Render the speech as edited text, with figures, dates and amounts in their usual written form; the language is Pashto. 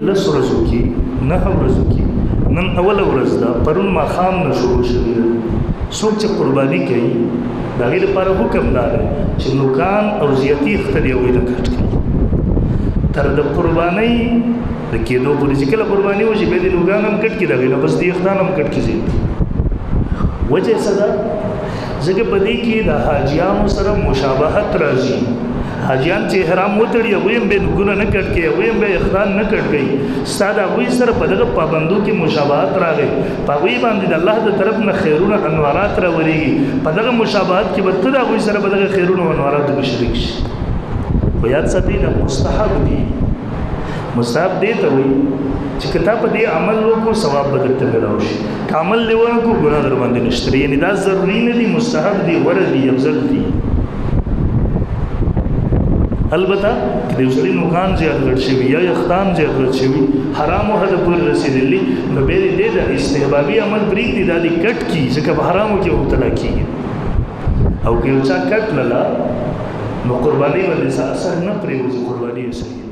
لس ورځو کې 9 ورځو کې نن اوله ورځ ده پرون ماښام نه شروع شوې ده. څوک چې قرباني کوي د هغې لپاره حکم دا دی چې نوکان او زیاتي خته د هغوی نه کټ کړي تر د قربانۍ د کېدو پورې چې کله قرباني وشي بیا د نوکان هم کټ کړي د هغې نه بس د یخدان هم کټ کړي. وجه څه ده؟ ځکه په دې کې د حاجیانو سره مشابهت راځي. حاجیان چې احرام وتړي هغوی هم بیا نوکونه نه کټ کوي، هغوی هم بیا یخدان نه کټ کوي. ستا د هغوی سره په دغه پابندو کې مشابهت راغی، په هغوی باندې د الله د طرف نه خیرونه انوارات راورېږي. په دغه مشابهت کې به ته د هغوی سره په دغه خیرونو او انواراتو کې شریک شي. خو یاد ساتئ دا مستحب دي. مستحب دې ته وایي چې که تا په دې عمل وکړو ثواب به درته ملاو شي، که عمل دې ونه کړو ګناه در باندې نشته. یعنې دا ضروري نه دي، مستحب دي، غوره دي، افضل دي. البته که د یو سړي نوکان زیات غټ شوي یا یخدان زیات غټ شوي حرامو حده پورې رسېدلي نو بیا دې د استحبابي عمل پرېږدي دا دې کټ کړي ځکه په حرامو کې مبتلا کېږي. او که یو چا کټ لله نو قرباني باندې اثر نه پرېوځي، قرباني یې صحیح